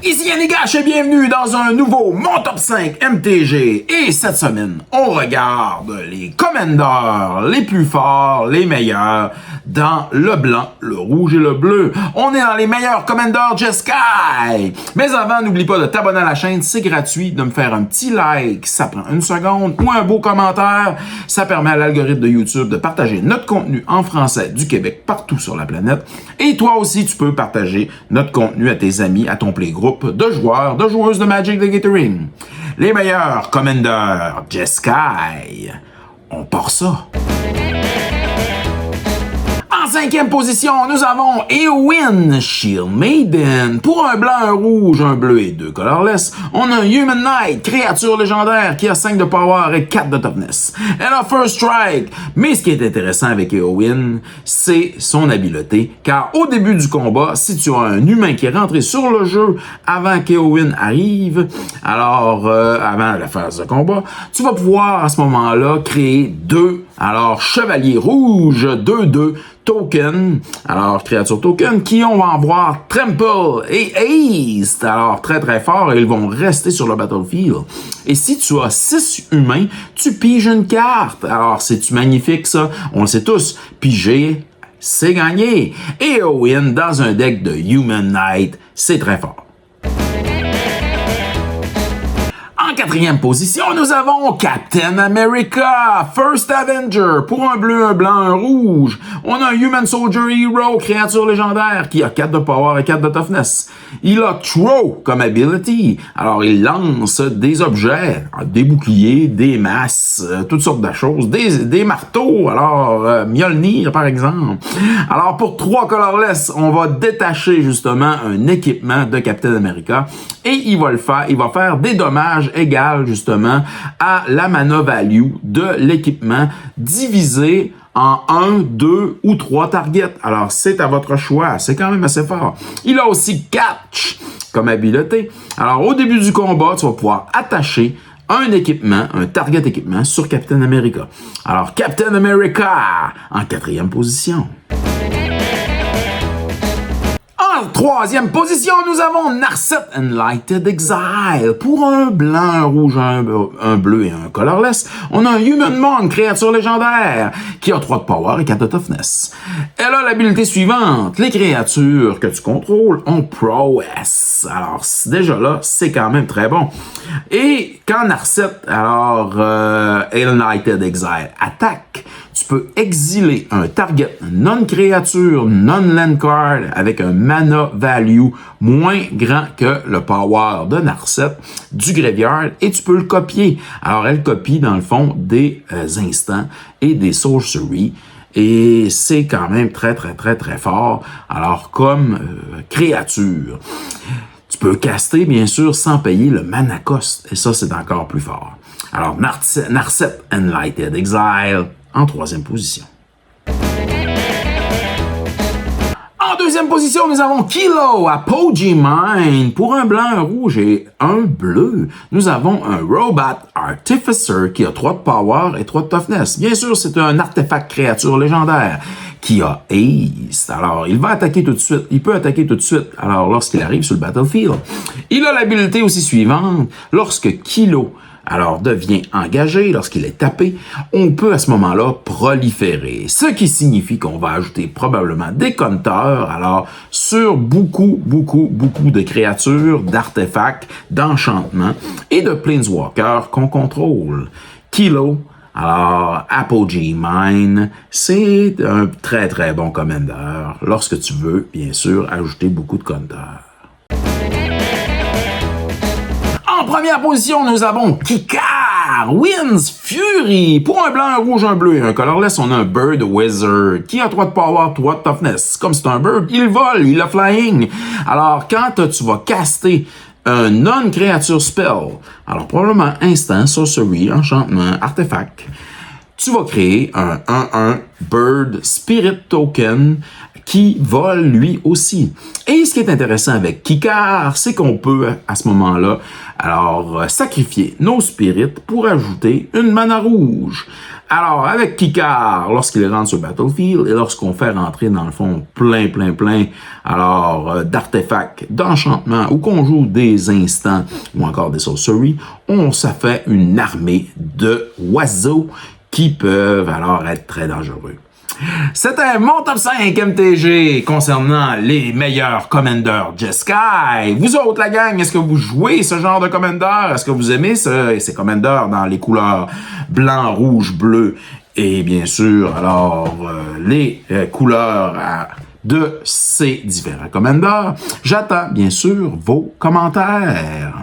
Ici Yannick Gache et bienvenue dans un nouveau Mon Top 5 MTG. Et cette semaine, on regarde les commandeurs les plus forts, les meilleurs dans le blanc, le rouge et le bleu. On est dans les meilleurs commandeurs Jeskai. Mais avant, n'oublie pas de t'abonner à la chaîne, c'est gratuit, de me faire un petit like, ça prend une seconde, ou un beau commentaire. Ça permet à l'algorithme de YouTube de partager notre contenu en français du Québec partout sur la planète. Et toi aussi, tu peux partager notre contenu à tes amis, à ton playgroup de joueurs, de joueuses de Magic the Gathering. Les meilleurs commandeurs Jeskai. On part ça. En cinquième position, nous avons Eowyn Shield Maiden. Pour un blanc, un rouge, un bleu et 2 colorless, on a un Human Knight, créature légendaire qui a 5 de power et 4 de toughness. Elle a First Strike. Mais ce qui est intéressant avec Eowyn, c'est son habileté. Car au début du combat, si tu as un humain qui est rentré sur le jeu avant qu'Eowyn arrive, alors avant la phase de combat, tu vas pouvoir à ce moment-là créer 2 chevaliers rouges, 2/2 token, créature token, qui on va avoir Trample et Haste, très très fort, et ils vont rester sur le battlefield. Et si tu as 6 humains, tu piges une carte. Alors, c'est-tu magnifique ça? On le sait tous, piger, c'est gagné. Et Eowyn, dans un deck de Human Knight, c'est très fort. En quatrième position, nous avons Captain America, First Avenger. Pour un bleu, un blanc, un rouge. On a un Human Soldier Hero, créature légendaire, qui a 4 de power et 4 de toughness. Il a Throw comme ability. Alors, il lance des objets, des boucliers, des masses, toutes sortes de choses, des marteaux. Mjolnir, par exemple. Alors, pour 3 colorless, on va détacher, justement, un équipement de Captain America. Et il va faire des dommages égale justement à la mana value de l'équipement divisé en 1, 2 ou 3 targets. Alors, c'est à votre choix. C'est quand même assez fort. Il a aussi Catch comme habileté. Alors, au début du combat, tu vas pouvoir attacher un équipement, un target équipement sur Captain America. Alors, Captain America en quatrième position. En troisième position, nous avons Narset Enlightened Exile. Pour un blanc, un rouge, un bleu et un colorless, on a un Human Monk, créature légendaire, qui a 3 de power et 4 de toughness. Elle a l'habilité suivante. Les créatures que tu contrôles ont Prowess. Alors, déjà là, c'est quand même très bon. Et quand Narset, Enlightened Exile attaque, tu peux exiler un target non-créature, non-land card avec un mana value moins grand que le power de Narset du graveyard et tu peux le copier. Alors, elle copie dans le fond des instants et des sorceries et c'est quand même très, très, très, très fort. Alors, comme créature, tu peux caster, bien sûr, sans payer le mana cost et ça, c'est encore plus fort. Alors, Narset Enlightened Exile en troisième position. En deuxième position, nous avons Kilo Apogee Mine. Pour un blanc, un rouge et un bleu, nous avons un Robot Artificer qui a 3 de power et 3 de toughness. Bien sûr, c'est un artefact créature légendaire qui a Haste. Alors, il va attaquer tout de suite. Il peut attaquer tout de suite. Alors, lorsqu'il arrive sur le battlefield, il a l'habilité aussi suivante. Lorsque Kilo devient engagé, lorsqu'il est tapé, on peut à ce moment-là proliférer. Ce qui signifie qu'on va ajouter probablement des compteurs, sur beaucoup de créatures, d'artefacts, d'enchantements et de planeswalkers qu'on contrôle. Kilo, Apogee Mine, c'est un très très bon commandeur lorsque tu veux, bien sûr, ajouter beaucoup de compteurs. En première position, nous avons Kikar, Winds Fury. Pour un blanc, un rouge, un bleu et un colorless, on a un Bird Wizard qui a 3 de power, 3 de toughness. Comme c'est un bird, il vole, il a flying. Alors, quand tu vas caster un non-créature spell, probablement instant, sorcery, enchantement, artefact, tu vas créer un 1/1 Bird Spirit Token qui vole lui aussi. Et ce qui est intéressant avec Kikar, c'est qu'on peut, à ce moment-là, sacrifier nos spirits pour ajouter une mana rouge. Alors, avec Kikar, lorsqu'il rentre sur Battlefield et lorsqu'on fait rentrer, dans le fond, plein, alors, d'artefacts, d'enchantements, ou qu'on joue des instants, ou encore des sorceries, ça fait une armée de oiseaux qui peuvent alors être très dangereux. C'était mon top 5 MTG concernant les meilleurs commanders Jeskai. Vous autres, la gang, est-ce que vous jouez ce genre de commander? Est-ce que vous aimez ces commanders dans les couleurs blanc, rouge, bleu? Et bien sûr, alors, les couleurs de ces différents commanders. J'attends, bien sûr, vos commentaires.